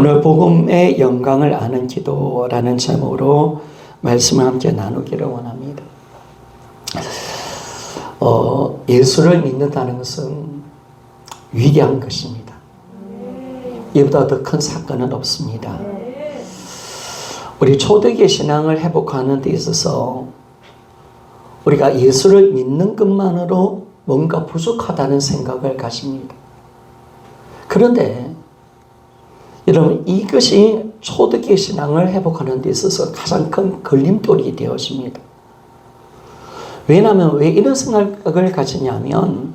오늘 복음의 영광을 아는 기도라는 제목으로 말씀을 함께 나누기를 원합니다. 예수를 믿는다는 것은 위대한 것입니다. 이보다 더 큰 사건은 없습니다. 우리 초대교회 신앙을 회복하는 데 있어서 우리가 예수를 믿는 것만으로 뭔가 부족하다는 생각을 가집니다. 그런데 여러분, 이것이 초대교회 신앙을 회복하는 데 있어서 가장 큰 걸림돌이 되어집니다. 왜냐하면 왜 이런 생각을 가지냐면,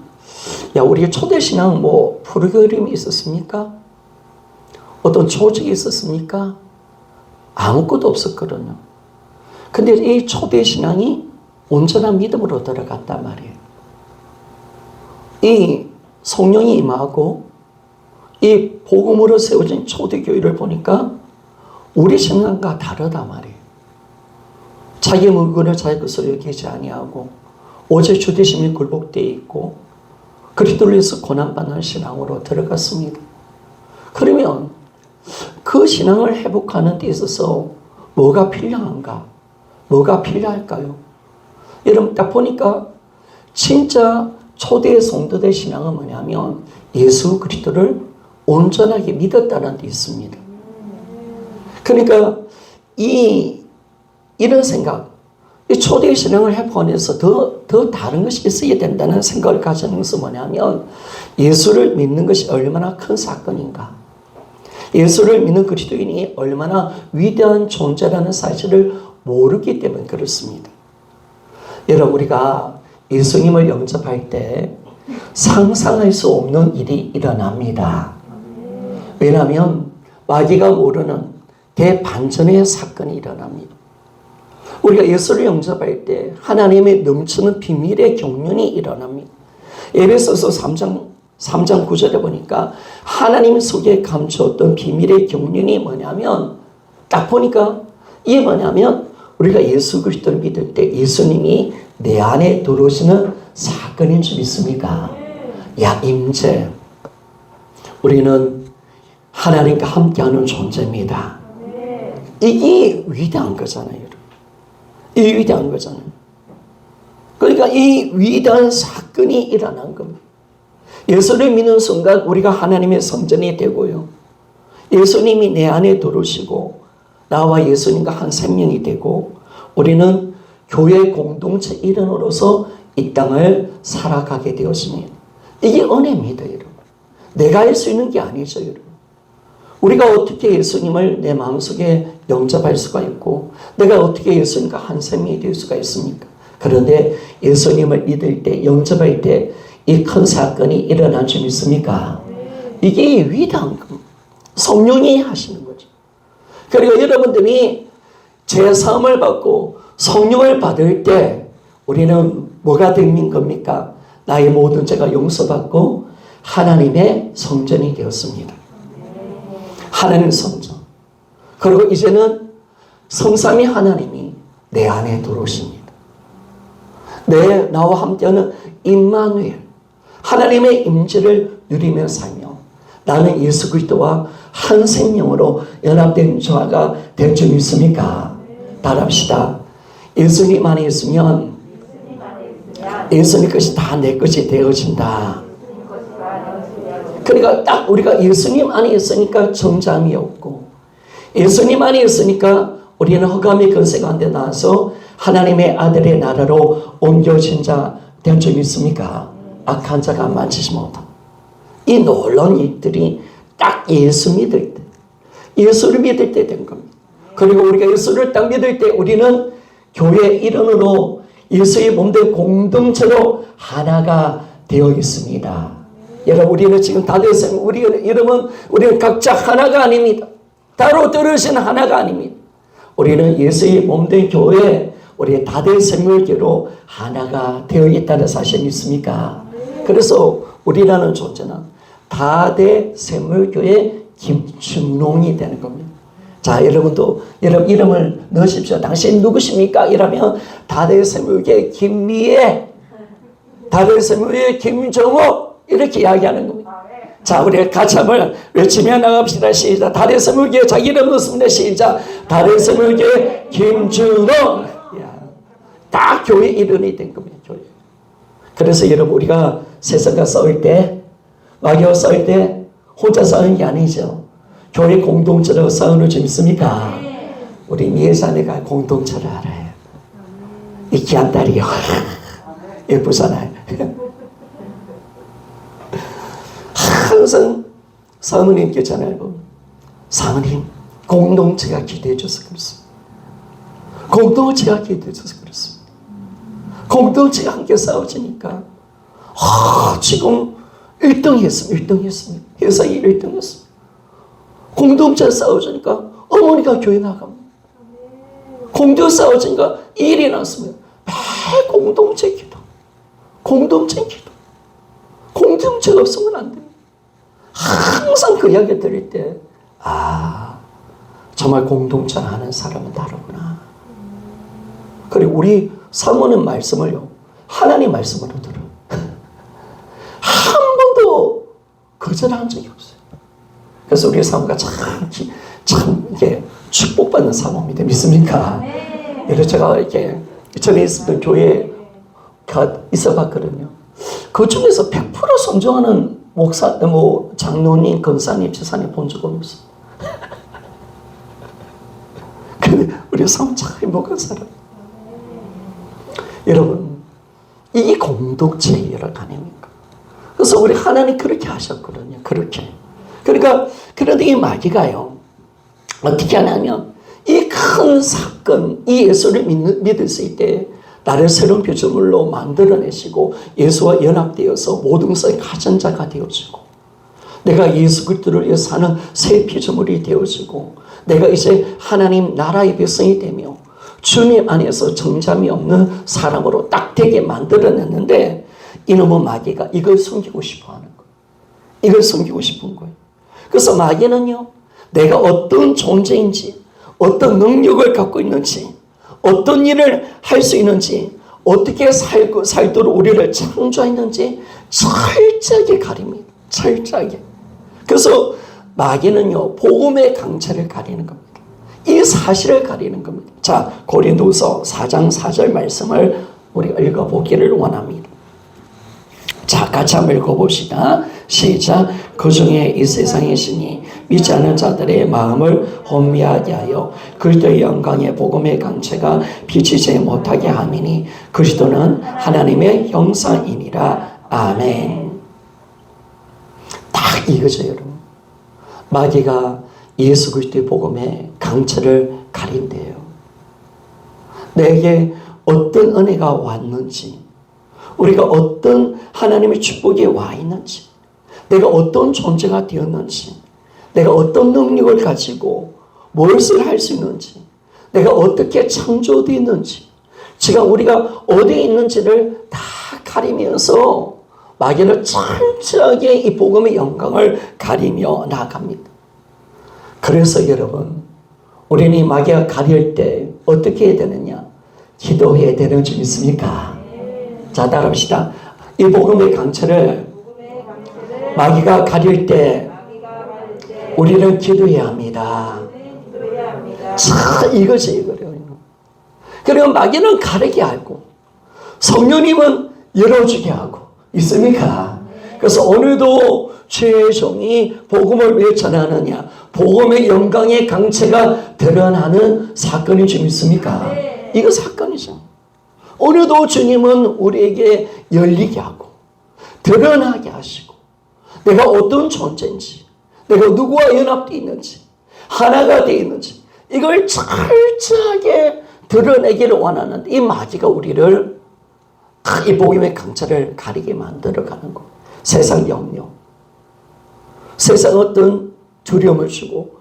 우리 초대 신앙 프로그램이 있었습니까? 어떤 조직이 있었습니까? 아무것도 없었거든요. 근데 이 초대 신앙이 온전한 믿음으로 들어갔단 말이에요. 이 성령이 임하고 이 복음으로 세워진 초대교회를 보니까 우리 신앙과 다르다 말이에요. 자기 물건을 자기 것으로 여기지 아니하고 오직 주되심이 굴복되어 있고 그리스도를 위해서 고난받는 신앙으로 들어갔습니다. 그러면 그 신앙을 회복하는 데 있어서 뭐가 필요한가? 뭐가 필요할까요? 여러분, 딱 보니까 진짜 초대 성도의 신앙은 뭐냐면 예수 그리스도를 온전하게 믿었다는 데 있습니다. 그러니까 이런 생각, 이 초대 신앙을 회복하면서 더 다른 것이 있어야 된다는 생각을 가지는 것은 뭐냐면 예수를 믿는 것이 얼마나 큰 사건인가, 예수를 믿는 그리스도인이 얼마나 위대한 존재라는 사실을 모르기 때문에 그렇습니다. 여러분, 우리가 예수님을 영접할 때 상상할 수 없는 일이 일어납니다. 왜냐하면 마귀가 모르는 대반전의 사건이 일어납니다. 우리가 예수를 영접할 때 하나님의 넘치는 비밀의 경륜이 일어납니다. 에베소서 3장 9절에 보니까 하나님 속에 감추었던 비밀의 경륜이 뭐냐면, 딱 보니까 이게 뭐냐면 우리가 예수 그리스도를 믿을 때 예수님이 내 안에 들어오시는 사건인 줄 믿습니까? 임재. 우리는 하나님과 함께하는 존재입니다. 이게 위대한 거잖아요. 이 위대한 거잖아요. 그러니까 이 위대한 사건이 일어난 겁니다. 예수를 믿는 순간 우리가 하나님의 성전이 되고요. 예수님이 내 안에 들어오시고 나와 예수님과 한 생명이 되고 우리는 교회 공동체 일원으로서 이 땅을 살아가게 되었습니다. 이게 은혜입니다, 여러분. 내가 할 수 있는 게 아니죠, 여러분. 우리가 어떻게 예수님을 내 마음속에 영접할 수가 있고 내가 어떻게 예수님과 한 생명이 될 수가 있습니까? 그런데 예수님을 믿을 때, 영접할 때 이 큰 사건이 일어난 줄 믿습니까? 이게 위대한 겁니다. 성령이 하시는 거죠. 그리고 여러분들이 제사함을 받고 성령을 받을 때 우리는 뭐가 되는 겁니까? 나의 모든 죄가 용서받고 하나님의 성전이 되었습니다. 하나님의 성전. 그리고 이제는 성삼위 하나님이 내 안에 들어오십니다. 나와 함께하는 임마누엘, 하나님의 임재를 누리며 살며 나는 예수 그리스도와 한 생명으로 연합된 자가 될 줄 믿습니까? 따라합시다. 예수님 안에 있으면 예수님 것이 다 내 것이 되어진다. 그러니까 딱 우리가 예수님 안에 있으니까 정잠이 없고 예수님 안에 있으니까 우리는 흑암의 권세 가운데 나와서 하나님의 아들의 나라로 옮겨진 자 된 줄 믿습니까? 악한 자가 만지지 못하고. 이 놀라운 일들이 딱 예수 믿을 때, 예수를 믿을 때 된 겁니다. 그리고 우리가 예수를 딱 믿을 때 우리는 교회 일원으로 예수의 몸된 공동체로 하나가 되어 있습니다. 여러분, 우리는 지금 다들 우리는 각자 하나가 아닙니다. 따로 떨어진 하나가 아닙니다. 우리는 예수의 몸된 교회, 우리 다대생물교로 하나가 되어 있다는 사실 믿습니까? 그래서 우리라는 존재는 다대생물교의 김충롱이 되는 겁니다. 자, 여러분도 여러분 이름을 넣으십시오. 당신 누구십니까? 이러면 다대생물교의 김미애, 다대생물교의 김정호 이렇게 이야기하는 겁니다. 자, 우리 같이 한번 외치며 나갑시다. 시작. 달의 스물개 자기 이름 넣습니다. 시작. 달의 스물개 김준호. 다 교회 일원이 된 겁니다. 교회. 그래서 여러분 우리가 세상과 싸울 때, 마귀와 싸울 때 혼자 싸우는 게 아니죠. 교회 공동체로 싸우는 줄 믿습니까? 우리 예산회가 공동체를 알아요. 이 귀한 딸이요. 예쁘잖아요. 항상 사모님께 전화를 보면 사모님 공동체가 기도해 줘서 그렇습니다. 공동체가 기도해 줘서 그렇습니다. 공동체가 함께 싸워지니까 지금 1등 했습니다. 회사에 1등 했습니다. 공동체 싸워지니까 어머니가 교회 나갑니다. 공동체 싸워지니까 일이 났습니다. 매일 공동체 기도. 공동체가 없으면 안 됩니다. 항상 그 이야기 들을 때 정말 공동체를 하는 사람은 다르구나. 그리고 우리 사모는 말씀을요 하나님 말씀으로 들어요. 한 번도 거절한 적이 없어요. 그래서 우리 사모가 참 이게 축복받는 사모입니다. 믿습니까? 그래서 제가 이렇게 전에 있었던 교회에 있어봤거든요. 그 중에서 100% 순종하는 목사, 장로님, 권사님, 지사님 본 적은 없어요. 근데 우리 사모 참 행복한 사람. 여러분, 이 공동체의 열 아닙니까? 그래서 우리 하나님 그렇게 하셨거든요. 그렇게. 그러니까, 그런데 이 마귀가요, 어떻게 하냐면, 이 큰 사건, 이 예수를 믿었을 때, 나를 새로운 피조물로 만들어내시고, 예수와 연합되어서 모든 것의 가전자가 되어지고, 내가 예수 그리스도를 위해서 사는 새 피조물이 되어지고, 내가 이제 하나님 나라의 백성이 되며, 주님 안에서 정잠이 없는 사람으로 딱 되게 만들어냈는데, 이놈의 마귀가 이걸 숨기고 싶어 하는 거예요. 이걸 숨기고 싶은 거예요. 그래서 마귀는요, 내가 어떤 존재인지, 어떤 능력을 갖고 있는지, 어떤 일을 할 수 있는지, 어떻게 살도록 우리를 창조했는지 철저하게 가립니다. 철저하게. 그래서 마귀는요, 복음의 강체를 가리는 겁니다. 이 사실을 가리는 겁니다. 자, 고린도서 4장 4절 말씀을 우리가 읽어보기를 원합니다. 자, 같이 한번 읽어봅시다. 시작. 그 중에 이 세상의 신이 믿지 않는 자들의 마음을 혼미하게 하여 그리스도의 영광의 복음의 강체가 비치지 못하게 함이니 그리스도는 하나님의 형상이니라. 아멘. 딱 이거죠, 여러분. 마귀가 예수 그리스도의 복음의 강체를 가린대요. 내게 어떤 은혜가 왔는지, 우리가 어떤 하나님의 축복이 와 있는지, 내가 어떤 존재가 되었는지, 내가 어떤 능력을 가지고 무엇을 할 수 있는지, 내가 어떻게 창조되었는지, 지금 우리가 어디에 있는지를 다 가리면서 마귀는 철저하게 이 복음의 영광을 가리며 나아갑니다. 그래서 여러분, 우리는 이 마귀가 가릴 때 어떻게 해야 되느냐? 기도해야 되는 줄 믿습니까? 자, 따라합시다. 이 복음의 강체를 마귀가 가릴 때 우리는 기도해야 합니다. 자, 이거지, 이거요. 그리고 마귀는 가리게 하고 성령님은 열어주게 하고 있습니까? 그래서 오늘도 주의 종이 복음을 왜 전하느냐? 복음의 영광의 강체가 드러나는 사건인 줄 믿습니까? 이거 사건이죠. 오늘도 주님은 우리에게 열리게 하고 드러나게 하시고 내가 어떤 존재인지, 내가 누구와 연합되어 있는지, 하나가 되어 있는지 이걸 철저하게 드러내기를 원하는데 이 마귀가 우리를 이 복음의 강체를 가리게 만들어가는 거. 세상 염려, 세상 어떤 두려움을 주고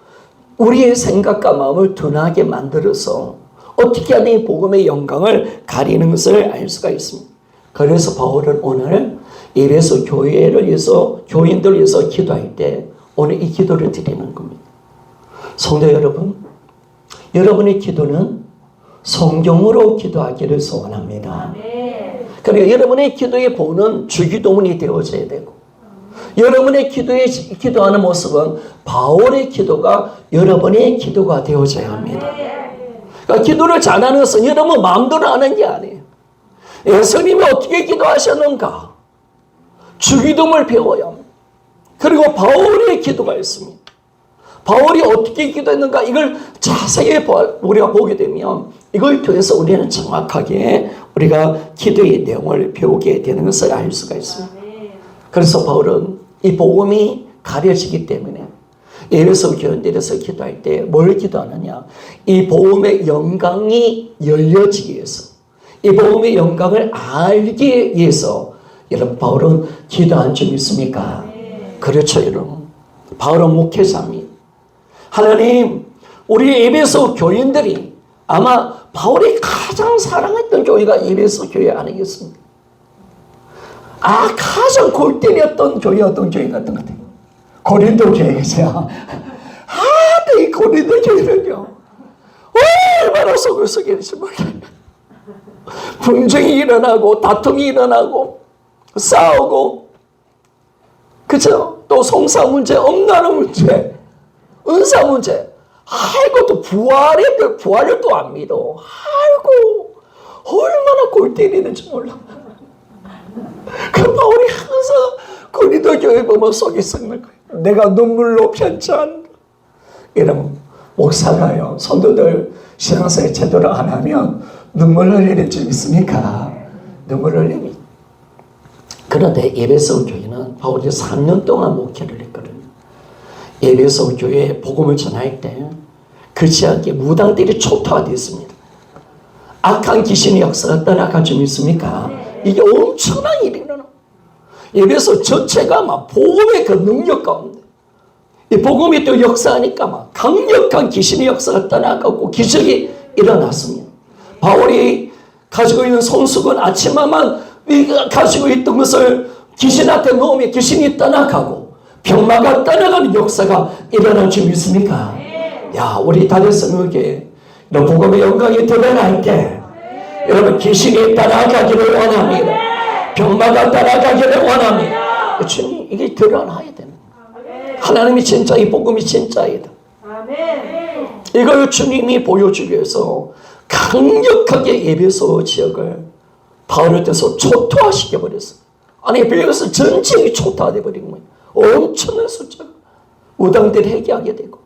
우리의 생각과 마음을 둔하게 만들어서 어떻게 하면 이 복음의 영광을 가리는 것을 알 수가 있습니다. 그래서 바울은 오늘 이래서 교회를 위해서, 교인들을 위해서 기도할 때 오늘 이 기도를 드리는 겁니다. 성도 여러분, 여러분의 기도는 성경으로 기도하기를 소원합니다. 그리고 여러분의 기도의 본은 주기도문이 되어져야 되고 여러분의 기도하는 모습은 바울의 기도가 여러분의 기도가 되어져야 합니다. 그러니까 기도를 잘하는 것은 여러분 마음대로 하는 게 아니에요. 예수님이 어떻게 기도하셨는가? 주기도문을 배워야 합니다. 그리고 바울의 기도가 있습니다. 바울이 어떻게 기도했는가? 이걸 자세히 우리가 보게 되면 이걸 통해서 우리는 정확하게 우리가 기도의 내용을 배우게 되는 것을 알 수가 있습니다. 그래서 바울은 이 복음이 가려지기 때문에 에베소 교인들에서 기도할 때 뭘 기도하느냐? 이 복음의 영광이 열려지기 위해서, 이 복음의 영광을 알기 위해서 여러분 바울은 기도한 적 있습니까? 그렇죠, 여러분. 바울은 목회자입니다. 하나님, 우리 에베소 교인들이 아마 바울이 가장 사랑했던 교회가 에베소 교회 아니겠습니까? 가장 골 때렸던 교회가 어떤 교회 같은 것 같아요. 고린도 교회겠어요. 이 고린도 교회는요, 얼마나 속을 썩이는지 몰라요. 분쟁이 일어나고, 다툼이 일어나고, 싸우고, 그죠? 또 성사 문제, 엄나는 문제, 은사 문제. 아이고, 또 부활을 또 안 믿어. 아이고, 얼마나 골 때리는지 몰라. 그 바울이 항상 고린도 교회 보면 속이 썩는 거예요. 내가 눈물로 편찬. 이런 목사가요, 성도들 신앙생활 제대로 안 하면 눈물 흘리는 줄 있습니까? 눈물 흘립니다. 그런데 에베소 교회는 바울이 3년 동안 목회를 했거든요. 에베소 교회에 복음을 전할 때 그 지역에 무당들이 초토화되었습니다. 악한 귀신의 역사가 떠나간 줄 믿습니까? 이게 엄청난 일이 일어나. 에베소 전체가 막 복음의 그 능력 가운데, 이 복음이 또 역사하니까 막 강력한 귀신의 역사가 떠나가고 기적이 일어났습니다. 바울이 가지고 있는 성수건 아침마만 가지고 있던 것을 귀신한테 놓으면 귀신이 떠나가고 병마가 떠나가는 역사가 일어난 줄 믿습니까? 야, 우리 다대성교회 복음의 영광이 드러날 때 여러분 귀신이 떠나가기를 원합니다. 병마가 떠나가기를 원합니다. 주님, 이게 드러나야 되는 거예요. 하나님이 진짜, 이 복음이 진짜이다. 이걸 주님이 보여주기 위해서 강력하게 에베소 지역을 바울을 통해서 초토화시켜버렸어요. 아니, 에베소 전체가 초토화돼 버린 거예요. 엄청난 숫자가 무당들이 회개하게 되고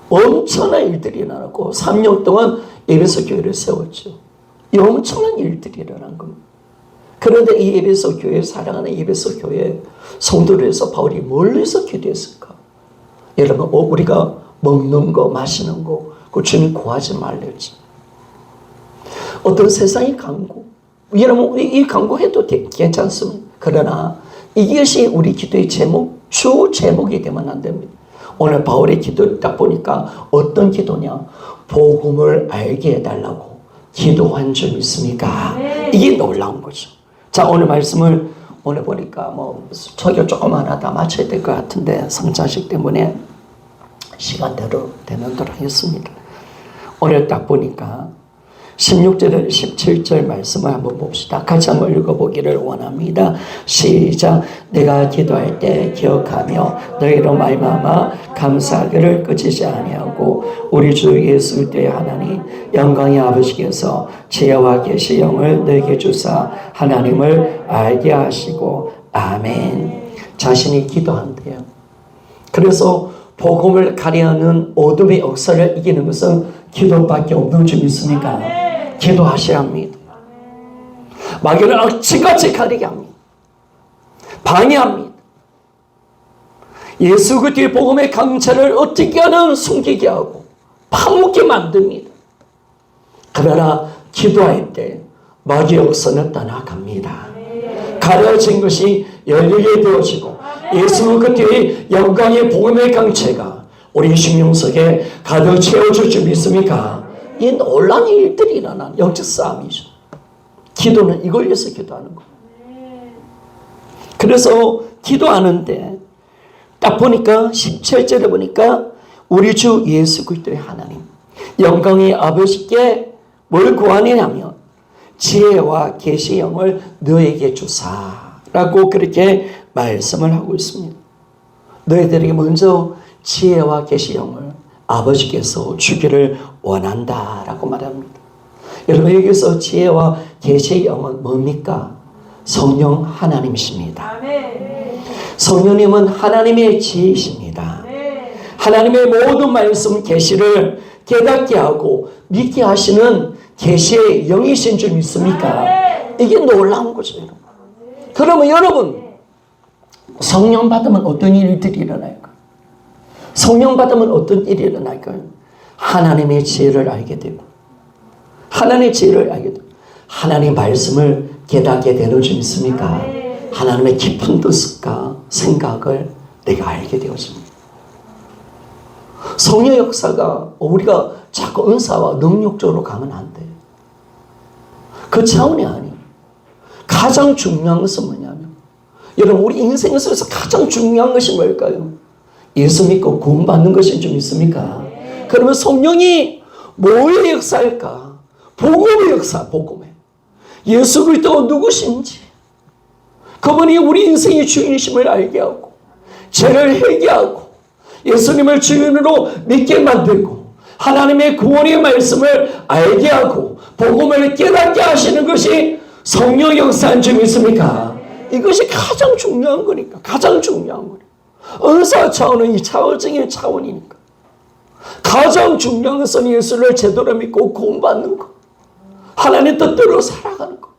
엄청난 일들이 일어나고 3년 동안 에베소 교회를 세웠죠. 이 엄청난 일들이 일어난 겁니다. 그런데 이 에베소 교회, 사랑하는 에베소 교회 성도들에서 바울이 멀리서 기도했을까? 여러분, 우리가 먹는 거, 마시는 거, 그 주님 구하지 말랬지. 어떤 세상의 강구, 여러분, 이 강구해도 괜찮습니다. 그러나 이것이 우리 기도의 제목, 주 제목이 되면 안 됩니다. 오늘 바울의 기도를 딱 보니까 어떤 기도냐? 복음을 알게 해달라고 기도한 줄 믿습니까? 이게 놀라운 거죠. 자, 오늘 말씀을 오늘 보니까 설교 조금만 하다 마쳐야 될 것 같은데 성자식 때문에 시간대로 되는 대로 하겠습니다. 오늘 딱 보니까 16절, 17절 말씀을 한번 봅시다. 같이 한번 읽어보기를 원합니다. 시작. 내가 기도할 때 기억하며 너희로 말미암아 감사하기를 그치지 아니하고 우리 주 예수 그리스도의 하나님 영광의 아버지께서 지혜와 계시 영을 너희에게 주사 하나님을 알게 하시고 아멘. 자신이 기도한대요. 그래서 복음을 가려하는 어둠의 역사를 이기는 것은 기도밖에 없는 줄 믿습니까? 기도하셔야 합니다. 마귀를 악취같이 가리게 합니다. 방해합니다. 예수 그리스도의 복음의 강체를 어떻게 하는 숨기게 하고 파묻게 만듭니다. 그러나 기도할 때 마귀의 역사는 떠나갑니다. 가려진 것이 열리게 되어지고 예수 그리스도의 영광의 복음의 강체가 우리 심령 속에 가득 채워줄 줄 믿습니까? 이 놀라운 일들이 일어난 영적 싸움이죠. 기도는 이걸 위해서 기도하는 거예요. 그래서 기도하는데 딱 보니까 17절에 보니까 우리 주 예수 그리스도의 하나님 영광의 아버지께 뭘 구하느냐면 지혜와 계시 영을 너에게 주사라고 라고 그렇게 말씀을 하고 있습니다. 너희들에게 먼저 지혜와 계시형을 아버지께서 주기를 원한다 라고 말합니다. 여러분, 여기서 지혜와 계시의 영은 뭡니까? 성령 하나님이십니다. 성령님은 하나님의 지혜이십니다. 하나님의 모든 말씀 계시를 깨닫게 하고 믿게 하시는 계시의 영이신 줄 믿습니까? 이게 놀라운 거죠. 여러분. 그러면 여러분, 성령 받으면 어떤 일들이 일어날까요? 성령 받으면 어떤 일이 일어날까요? 하나님의 지혜를 알게 되고, 하나님의 지혜를 알게 되고, 하나님의 말씀을 깨닫게 되는 줄 믿습니까? 하나님의 깊은 뜻과 생각을 내가 알게 되어집니다. 성령 역사가 우리가 자꾸 은사와 능력적으로 가면 안 돼요. 그 차원이 아니에요. 가장 중요한 것은 뭐냐면, 여러분, 우리 인생에서 가장 중요한 것이 뭘까요? 예수 믿고 구원받는 것인 줄 믿습니까? 그러면 성령이 뭐의 역사일까? 복음의 역사, 복음의. 예수 그리스도가 누구신지, 그분이 우리 인생의 주인이심을 알게 하고, 죄를 회개하고, 예수님을 주인으로 믿게 만들고, 하나님의 구원의 말씀을 알게 하고, 복음을 깨닫게 하시는 것이 성령 역사인 줄 믿습니까? 이것이 가장 중요한 거니까. 가장 중요한 거니까. 은사 차원은 이 차원적인 차원이니까. 가장 중요한 것은 예수를 제대로 믿고 구원받는 것. 하나님 뜻대로 살아가는 것.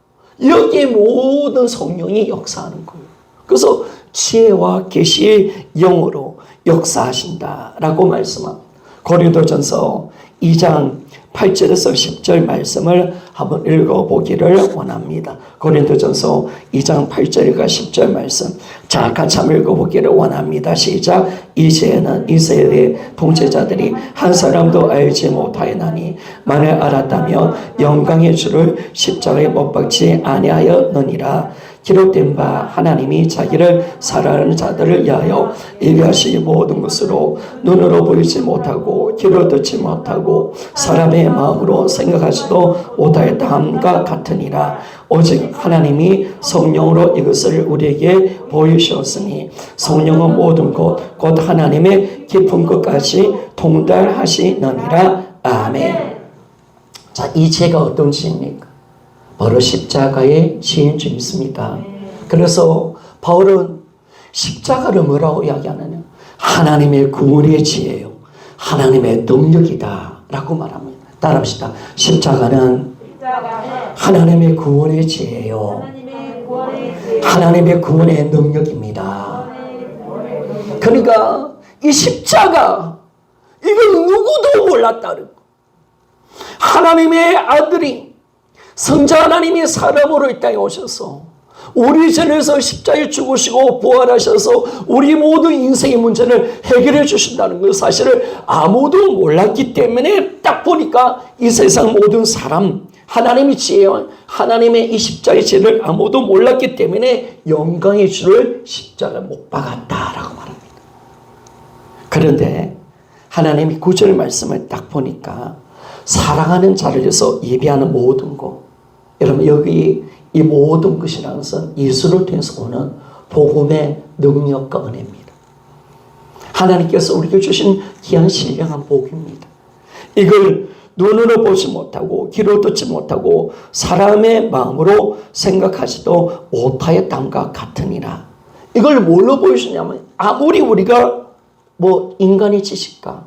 여기에 모든 성령이 역사하는 거예요. 그래서 지혜와 계시의 영으로 역사하신다라고 말씀합니다. 고린도전서 2장 8절에서 10절 말씀을 한번 읽어보기를 원합니다. 고린도전서 2장 8절과 10절 말씀, 자, 같이 한번 읽어보기를 원합니다. 시작. 이제는 이스라엘의 통치자들이 한 사람도 알지 못하였나니 만일 알았다면 영광의 주를 십자가에 못 박지 아니하였느니라. 기록된 바 하나님이 자기를 사랑하는 자들을 위하여 예비하신 모든 것으로 눈으로 보이지 못하고 귀로 듣지 못하고 사람의 마음으로 생각하지도 못하였다 함과 같으니라. 오직 하나님이 성령으로 이것을 우리에게 보이셨으니 성령은 모든 것 곧 하나님의 깊은 것까지 통달하시느니라. 아멘. 자, 이 지혜가 어떤 지혜입니까? 바로 십자가의 지혜인 줄 믿습니까? 그래서 바울은 십자가를 뭐라고 이야기하느냐? 하나님의 구원의 지혜요, 하나님의 능력이다 라고 말합니다. 따라합시다. 십자가는 하나님의 구원의 지혜요, 하나님의 구원의 능력입니다. 그러니까 이 십자가, 이걸 누구도 몰랐다는 거. 하나님의 아들이, 성자 하나님이 사람으로 이 땅에 오셔서 우리 전에서 십자가에 죽으시고 부활하셔서 우리 모든 인생의 문제를 해결해 주신다는 그 사실을 아무도 몰랐기 때문에 딱 보니까 이 세상 모든 사람, 하나님의 지혜와 하나님의 이 십자가의 지혜를 아무도 몰랐기 때문에 영광의 주를 십자가에 못 박았다라고 말합니다. 그런데 하나님이 9절 말씀을 딱 보니까 사랑하는 자를 위해서 예비하는 모든 것, 여러분, 여기 이 모든 것이라는 것은 예수를 통해서 오는 복음의 능력과 은혜입니다. 하나님께서 우리에게 주신 귀한 신령한 복입니다. 이걸 눈으로 보지 못하고 귀로 듣지 못하고 사람의 마음으로 생각하지도 못하였담과 같으니라. 이걸 뭘로 보여주냐면, 아무리 우리가 뭐 인간의 지식과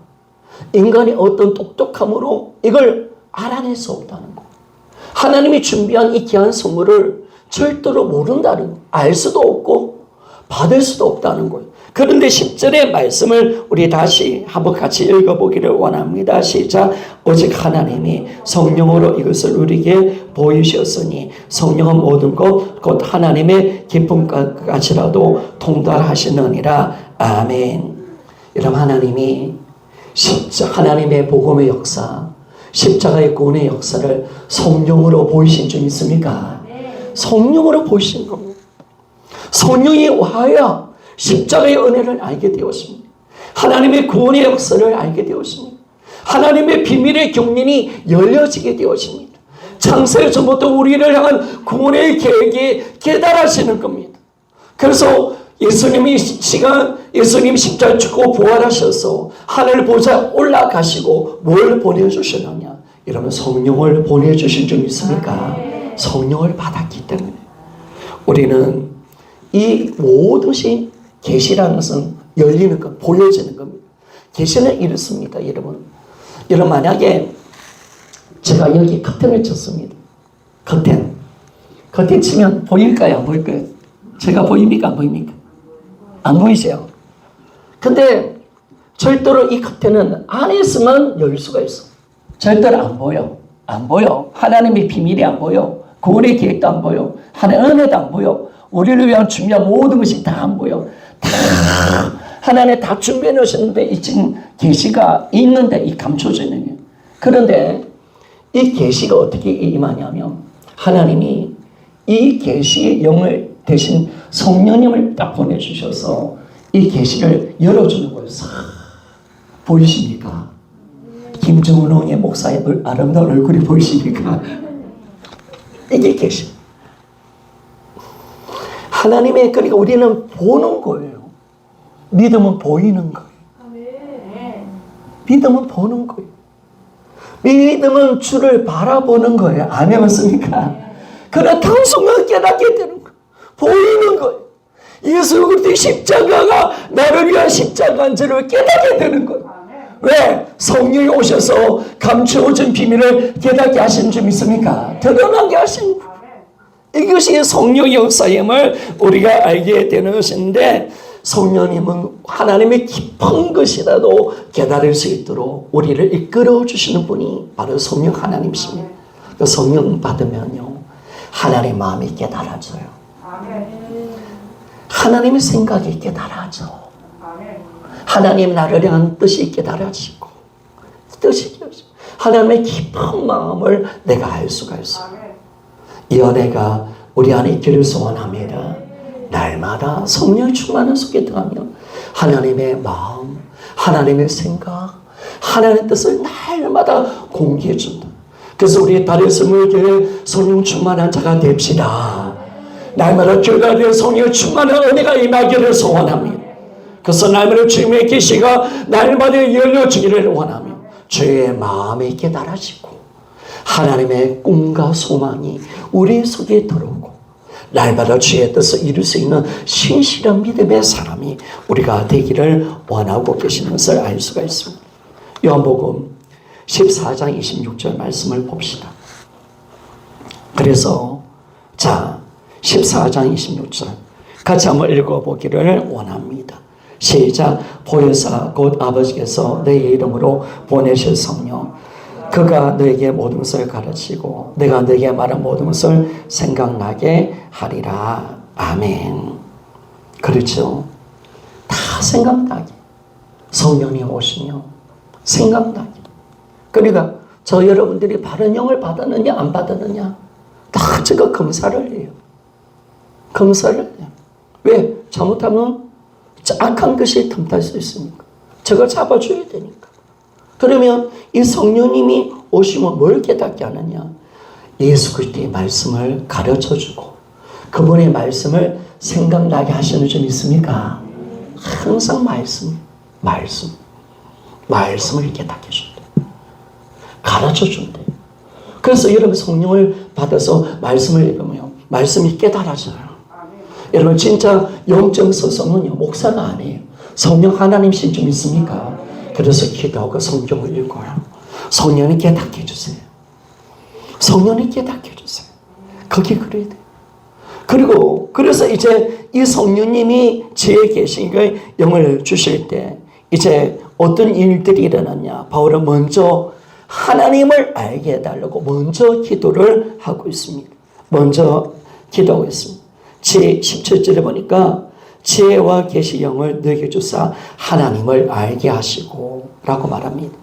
인간의 어떤 똑똑함으로 이걸 알아낼 수 없다는 거. 하나님이 준비한 이 귀한 선물을 절대로 모른다는 거. 알 수도 없고 받을 수도 없다는 거예요. 그런데 10절의 말씀을 우리 다시 한번 같이 읽어보기를 원합니다. 시작. 오직 하나님이 성령으로 이것을 우리에게 보이셨으니 성령은 모든 것 곧 하나님의 기쁨까지라도 통달하시느니라. 아멘. 여러분, 하나님이 하나님의 복음의 역사, 십자가의 구원의 역사를 성령으로 보이신 줄 믿습니까? 성령으로 보이신 겁니다. 성령이 와야 십자가의 은혜를 알게 되었습니다. 하나님의 구원의 역사를 알게 되었습니다. 하나님의 비밀의 경륜이 열려지게 되었습니다. 창세 전부터 우리를 향한 구원의 계획이 깨달아지는 겁니다. 그래서 예수님이 십자가 죽고 부활하셔서 하늘 보좌 올라가시고 뭘 보내주시느냐? 여러분 성령을 보내주신 적 있습니까? 성령을 받았기 때문에 우리는 이 모든 것이 계시라는 것은 열리는 것, 보여지는 겁니다. 계시는 이렇습니다, 여러분. 여러분 만약에 제가 여기 커튼을 쳤습니다. 커튼 치면 보일까요? 안 보일까요? 제가 보입니까? 안 보입니까? 안 보이세요? 근데 절대로 이 커튼은 안에 있으면 열 수가 있어. 절대로 안 보여. 안 보여. 하나님의 비밀이 안 보여. 구원의 계획도 안 보여. 하나님의 은혜도 안 보여. 우리를 위한 준비한 모든 것이 다 안 보여. 다 하나님 다 준비해 놓으셨는데 이 지금 계시가 있는데 이 감춰져 있는 거예요. 그런데 이 계시가 어떻게 임하냐면 하나님이 이 계시의 영을 대신 성령님을 딱 보내주셔서 이 계시를 열어주는 거예요. 싹 보이십니까? 김정은홍의 목사의 아름다운 얼굴이 보이십니까? 이게 계시. 하나님의 그러니까 우리는 보는 거예요. 믿음은 보이는 거예요. 믿음은 보는 거예요. 믿음은 주를 바라보는 거예요. 안 해봤습니까? 그러나 당순간 깨닫게 되는 거예요. 보이는 거예요. 예수 그리스도의 십자가가 나를 위한 십자가인 줄을 깨닫게 되는 거예요. 왜? 성령이 오셔서 감추어진 비밀을 깨닫게 하시는 줄 믿습니까? 드러나게 하시는 거예요. 이것이 성령의 역사임을 우리가 알게 되는 것인데 성령님은 하나님의 깊은 것이라도 깨달을 수 있도록 우리를 이끌어 주시는 분이 바로 성령 하나님이십니다. 그 성령 받으면요 하나님의 마음이 깨달아져요. 하나님의 생각이 깨달아져. 하나님 나를 향한 뜻이 깨달아지고 하나님의 깊은 마음을 내가 알 수가 있어요. 이 은혜가 우리 안에 있기를 소원합니다. 날마다 성령 충만한 속에 들어가면 하나님의 마음, 하나님의 생각, 하나님의 뜻을 날마다 공개해 준다. 그래서 우리 달의 스물교회 성령 충만한 자가 됩시다. 날마다 교회가 성령 충만한 은혜가 임하기를 소원합니다. 그래서 날마다 주님의 계시가 날마다 열려지기를 원하며 주의 마음이 깨달아지고 하나님의 꿈과 소망이 우리 속에 들어오고 날마다 주의 뜻을 이룰 수 있는 신실한 믿음의 사람이 우리가 되기를 원하고 계시는 것을 알 수가 있습니다. 요한복음 14장 26절 말씀을 봅시다. 그래서 자 14장 26절 같이 한번 읽어보기를 원합니다. 시작. 보혜사 곧 아버지께서 내 이름으로 보내실 성령 그가 너에게 모든 것을 가르치고 내가 너에게 말한 모든 것을 생각나게 하리라. 아멘. 그렇죠. 다 생각나게. 성령이 오시며 생각나게. 그러니까 저 여러분들이 바른 영을 받았느냐 안 받았느냐 다 제가 검사를 해요. 검사를 해요. 왜? 잘못하면 악한 것이 틈탈 수 있으니까. 저걸 잡아줘야 되니까. 그러면 이 성령님이 오시면 뭘 깨닫게 하느냐? 예수 그리스도의 말씀을 가르쳐주고 그분의 말씀을 생각나게 하시는 점 있습니까? 항상 말씀을 깨닫게 해준다. 가르쳐준다. 그래서 여러분 성령을 받아서 말씀을 읽으면 말씀이 깨달아져요. 여러분 진짜 영적 서성은요 목사가 아니에요. 성령 하나님이신 줄 믿습니까? 그래서 기도하고 성경을 읽어요. 성령이 깨닫게 해주세요. 성령이 깨닫게 해주세요. 그게 그래야 돼요. 그리고 그래서 이제 이 성령님이 지혜 계신 그 영을 주실 때 이제 어떤 일들이 일어났냐. 바울은 먼저 하나님을 알게 해달라고 먼저 기도를 하고 있습니다. 먼저 기도하고 있습니다. 17절에 보니까 지혜와 계시 영을 너에게 주사 하나님을 알게 하시고 라고 말합니다.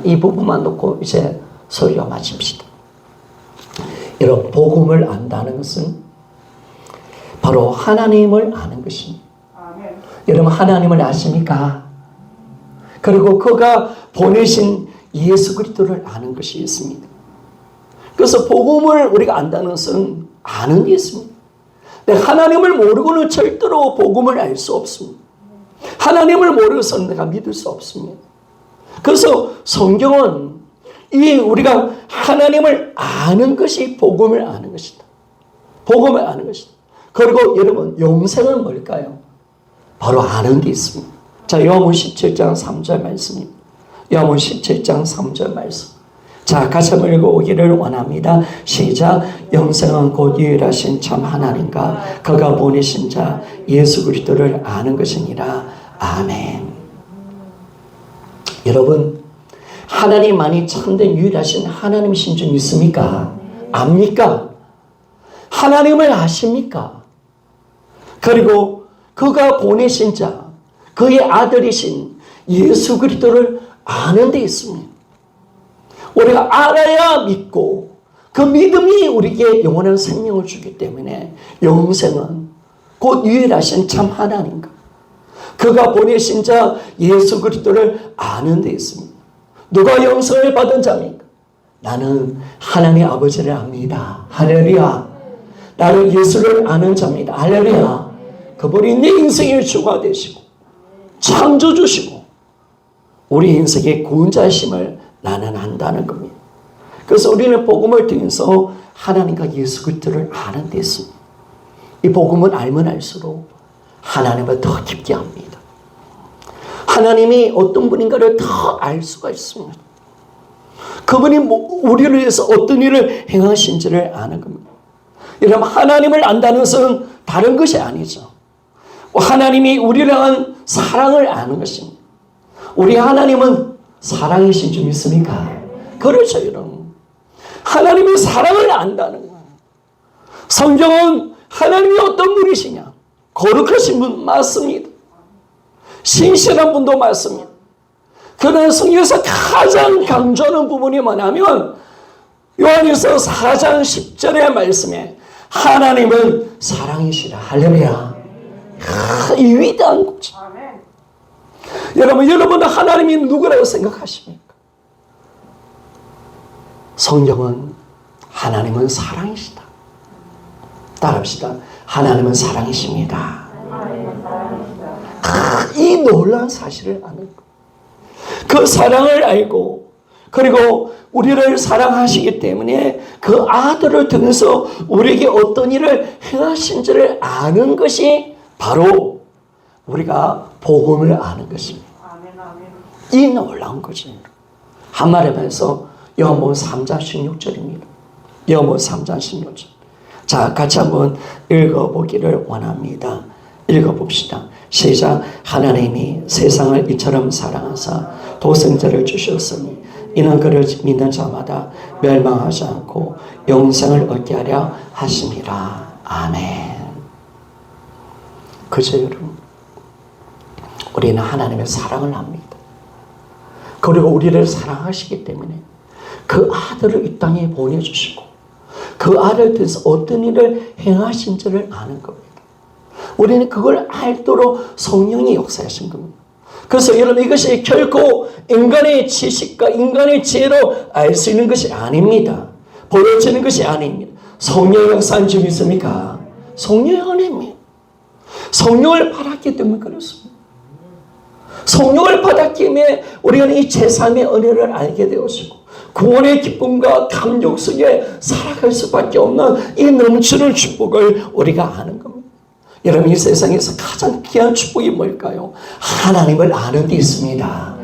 이 부분만 놓고 이제 설교 마칩시다. 여러분 복음을 안다는 것은 바로 하나님을 아는 것입니다. 여러분 하나님을 아십니까? 그리고 그가 보내신 예수 그리스도를 아는 것이 있습니다. 그래서 복음을 우리가 안다는 것은 아는 게 있습니다. 내가 하나님을 모르고는 절대로 복음을 알 수 없습니다. 하나님을 모르고서는 내가 믿을 수 없습니다. 그래서 성경은 우리가 하나님을 아는 것이 복음을 아는 것이다. 복음을 아는 것이다. 그리고 여러분, 영생은 뭘까요? 바로 아는 데 있습니다. 자, 요한복음 17장 3절 말씀입니다. 요한복음 17장 3절 말씀. 자, 같이 한번 읽어보기를 원합니다. 시작. 영생은 곧 유일하신 참 하나님과 그가 보내신 자 예수 그리스도를 아는 것이니라. 아멘. 여러분, 하나님만이 참된 유일하신 하나님이신 줄 믿습니까? 압니까? 하나님을 아십니까? 그리고 그가 보내신 자, 그의 아들이신 예수 그리스도를 아는 데 있습니다. 우리가 알아야 믿고 그 믿음이 우리에게 영원한 생명을 주기 때문에 영생은 곧 유일하신 참 하나님과 그가 보내신 자 예수 그리스도를 아는 데 있습니다. 누가 영생을 받은 자입니까? 나는 하나님 아버지를 압니다. 할렐루야. 나는 예수를 아는 자입니다. 할렐루야. 그분이 내 인생의 주가 되시고 창조주시고 우리 인생의 구원자심을 나는 안다는 겁니다. 그래서 우리는 복음을 통해서 하나님과 예수 그리스도를 아는 데 있습니다. 이 복음은 알면 알수록 하나님을 더 깊게 합니다. 하나님이 어떤 분인가를 더 알 수가 있습니다. 그분이 우리를 위해서 어떤 일을 행하신지를 아는 겁니다. 여러분, 하나님을 안다는 것은 다른 것이 아니죠. 하나님이 우리를 향한 사랑을 아는 것입니다. 우리 하나님은 사랑이신 줄 믿습니까? 그렇죠, 여러분. 하나님이 사랑을 안다는 거예요. 성경은 하나님이 어떤 분이시냐? 거룩하신 분 맞습니다. 신실한 분도 맞습니다. 그러나 성경에서 가장 강조하는 부분이 뭐냐면 요한일서 4장 10절의 말씀에 하나님은 사랑이시라. 할렐루야. 이 위대한 거죠. 여러분은 하나님이 누구라고 생각하십니까? 성경은 하나님은 사랑이시다. 따라합시다. 하나님은 사랑이십니다. 이 놀라운 사실을 아는 것. 그 사랑을 알고 그리고 우리를 사랑하시기 때문에 그 아들을 통해서 우리에게 어떤 일을 행하신지를 아는 것이 바로 우리가 복음을 아는 것입니다. 이 놀라운 거죠. 한마디로 해서 요한복음 3장 16절입니다. 요한복음 3장 16절. 자, 같이 한번 읽어보기를 원합니다. 읽어봅시다. 시작. 하나님이 세상을 이처럼 사랑하사 독생자를 주셨으니 이는 그를 믿는 자마다 멸망하지 않고 영생을 얻게 하려 하심이라. 아멘. 그죠, 여러분? 우리는 하나님의 사랑을 합니다. 그리고 우리를 사랑하시기 때문에 그 아들을 이 땅에 보내주시고 그 아들을 통해서 어떤 일을 행하신지를 아는 겁니다. 우리는 그걸 알도록 성령이 역사하신 겁니다. 그래서 여러분, 이것이 결코 인간의 지식과 인간의 지혜로 알 수 있는 것이 아닙니다. 보여지는 것이 아닙니다. 성령의 역사인 줄 믿습니까? 성령의 은혜입니다. 성령을 받았기 때문에 그렇습니다. 성령을 받았기 때문에 우리가 이 제3의 은혜를 알게 되었고 구원의 기쁨과 감격 속에 살아갈 수밖에 없는 이 넘치는 축복을 우리가 아는 겁니다. 여러분, 이 세상에서 가장 귀한 축복이 뭘까요? 하나님을 아는 데 있습니다.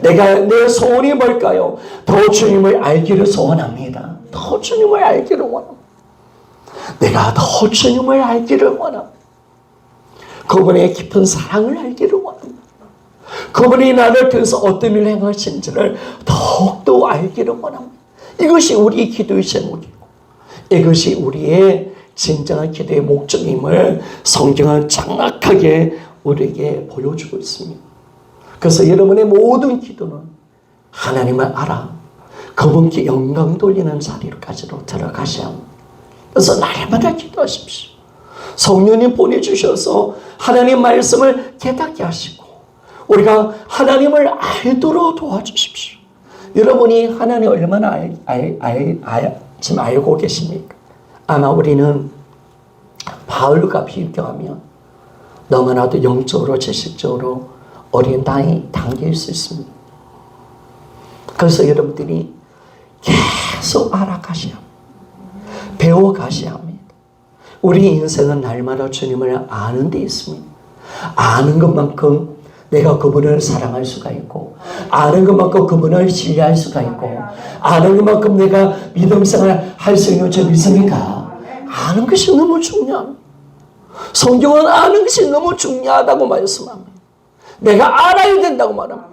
내 소원이 뭘까요? 더 주님을 알기를 소원합니다. 더 주님을 알기를 원합니다. 내가 더 주님을 알기를 원합니다. 그분의 깊은 사랑을 알기를 원합니다. 그분이 나를 통해서 어떤 일을 행하신지를 더욱더 알기를 원합니다. 이것이 우리의 기도의 제목이고 이것이 우리의 진정한 기도의 목적임을 성경은 정확하게 우리에게 보여주고 있습니다. 그래서 여러분의 모든 기도는 하나님을 알아 그분께 영광 돌리는 자리까지로 들어가셔야 합니다. 그래서 날마다 기도하십시오. 성령님 보내주셔서 하나님 말씀을 깨닫게 하시고 우리가 하나님을 알도록 도와주십시오. 여러분이 하나님 얼마나 지금 알고 계십니까? 아마 우리는 가을과 비교하면 너무나도 영적으로 지식적으로 어린 나이 단계일 수 있습니다. 그래서 여러분들이 계속 알아가셔야 합니다. 배워가셔야 합니다. 우리 인생은 날마다 주님을 아는 데 있습니다. 아는 것만큼 내가 그분을 사랑할 수가 있고, 아는 것만큼 그분을 신뢰할 수가 있고, 아는 것만큼 내가 믿음 생활 할 수 있는 줄 믿습니까? 아는 것이 너무 중요합니다. 성경은 아는 것이 너무 중요하다고 말씀합니다. 내가 알아야 된다고 말합니다.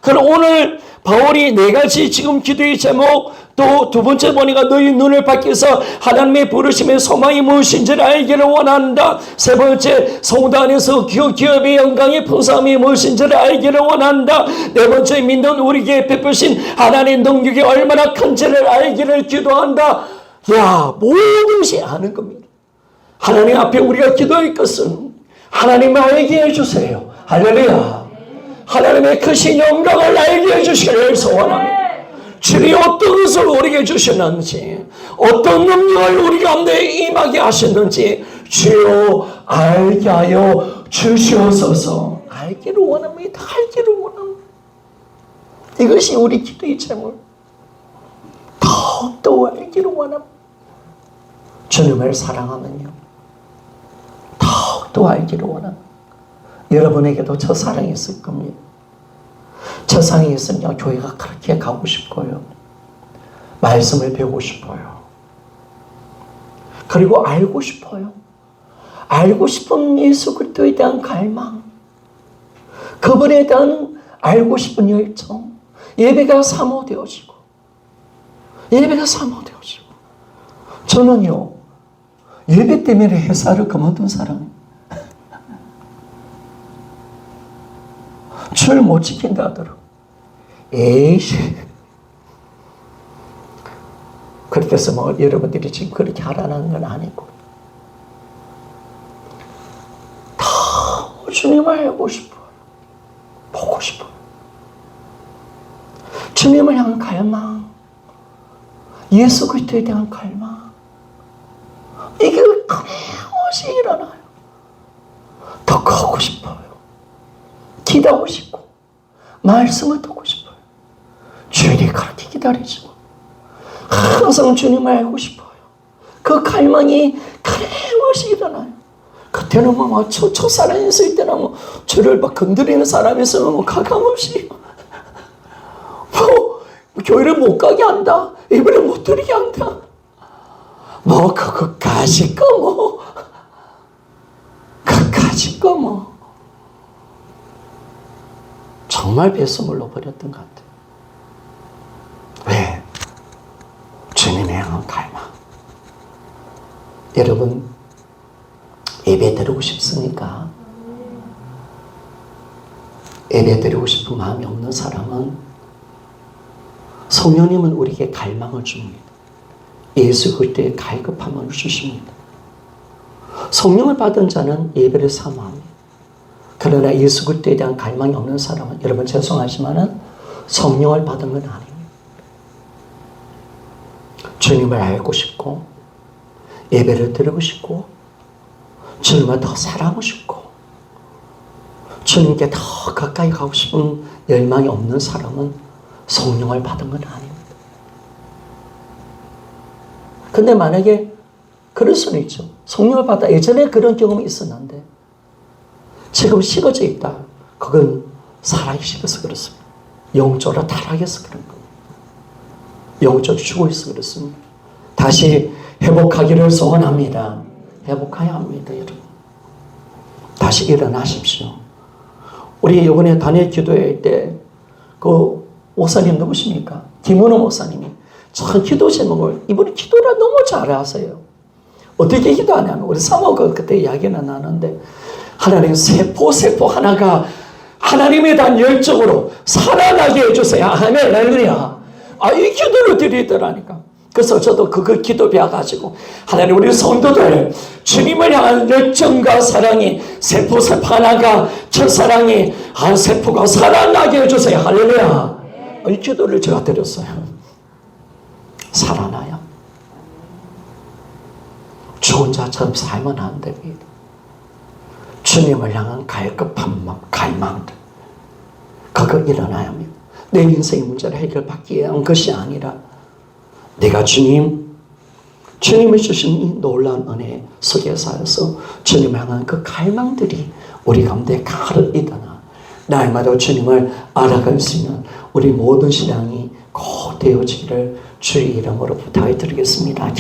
그럼 오늘 바울이 네 가지 지금 기도의 제목, 또 두 번째 보니까 너희 눈을 밝혀서 하나님의 부르심의 소망이 무엇인지를 알기를 원한다. 세 번째, 성도 안에서 기업의 영광의 풍성함이 무엇인지를 알기를 원한다. 네 번째, 믿는 우리에게 베푸신 하나님의 능력이 얼마나 큰지를 알기를 기도한다. 야, 모든 것이 아는 겁니다. 하나님 앞에 우리가 기도할 것은 하나님 알게 해주세요. 할렐루야. 하나님의 크신 영광을 알게 해주시기를 소원합니다. 주님이 어떤 것을 우리에게 주셨는지, 어떤 능력을 우리 가운데 임하게 하셨는지 주여 알게 하여 주시옵소서. 알기를 원합니다. 알기를 원합니다. 이것이 우리 기도의 제목. 더욱더 알기를 원합니다. 주님을 사랑하면요, 더욱더 알기를 원합니다. 여러분에게도 첫사랑이 있을 겁니다. 첫사랑이 있으면 교회가 그렇게 가고 싶고요. 말씀을 배우고 싶어요. 그리고 알고 싶어요. 알고 싶은 예수 그리스도에 대한 갈망, 그분에 대한 알고 싶은 열정, 예배가 사모되어지고, 예배가 사모되어지고. 저는요, 예배 때문에 회사를 그만둔 사람이에요. 줄 못 지킨다 하더라고. 에이씨. 그렇게 해서 뭐 여러분들이 지금 그렇게 하라는 건 아니고, 더 주님을 알고 싶어요. 보고 싶어요. 주님을 향한 갈망, 예수 그리스도에 대한 갈망, 이게 끊임없이 일어나요. 더 가고 싶어요. 기도하고 싶고, 말씀을 듣고 싶어요. 주일이 그렇게 기다리시고, 항상 주님을 알고 싶어요. 그 갈망이 끊임없이 일어나요. 그때는 뭐 첫사랑이 있을 때는 뭐 저를 막 건드리는 사람이 있으면 뭐 가감없이 뭐 교회를 못 가게 한다, 예배를 못 드리게 한다, 뭐 그거까지 거 뭐 그까지 거 뭐 정말 배수물 넣어버렸던 것 같아요. 왜? 주님의 향한 갈망. 여러분, 예배 드리고 싶습니까? 예배 드리고 싶은 마음이 없는 사람은 성령님은 우리에게 갈망을 줍니다. 예수 그리스도의 갈급함을 주십니다. 성령을 받은 자는 예배를 사모합니다. 그러나 예수 그리스도에 대한 갈망이 없는 사람은, 여러분 죄송하지만은 성령을 받은 건 아닙니다. 주님을 알고 싶고, 예배를 드리고 싶고, 주님을 더 사랑하고 싶고, 주님께 더 가까이 가고 싶은 열망이 없는 사람은 성령을 받은 건 아닙니다. 근데 만약에 그럴 수는 있죠. 성령을 받아 예전에 그런 경험이 있었는데 지금 식어져 있다. 그건 살아기 식어서 그렇습니다. 영적으로 타락해서 그런 겁니다. 영적으로 죽어 있어 그렇습니다. 다시 회복하기를 소원합니다. 회복해야 합니다, 여러분. 다시 일어나십시오. 우리 이번에 단일 기도회 때 그 목사님 누구십니까? 김은호 목사님이 참 기도 제목을, 이분이 기도를 너무 잘하세요. 어떻게 기도하냐면, 우리 사모가 그때 이야기는 나는데, 하나님 세포 하나가 하나님에 대한 열정으로 살아나게 해주세요. 아멘, 할렐루야. 이 기도를 드리더라니까. 그래서 저도 그거 기도 배워가지고, 하나님 우리 성도들 주님을 향한 열정과 사랑이 세포 하나가, 첫사랑이 세포가 살아나게 해주세요. 할렐루야. 이 기도를 제가 드렸어요. 살아나요. 죽은 자처럼 살면 안 됩니다. 주님을 향한 갈급한 갈망들, 그거 일어나야 합니다. 내 인생의 문제를 해결받기 위한 것이 아니라 내가 주님이 주신 이 놀라운 은혜 속에 살아서 주님을 향한 그 갈망들이 우리 가운데 가득 있다나 날마다 주님을 알아갈 수 있는 우리 모든 신앙이 곧 되어지기를 주의 이름으로 부탁드리겠습니다.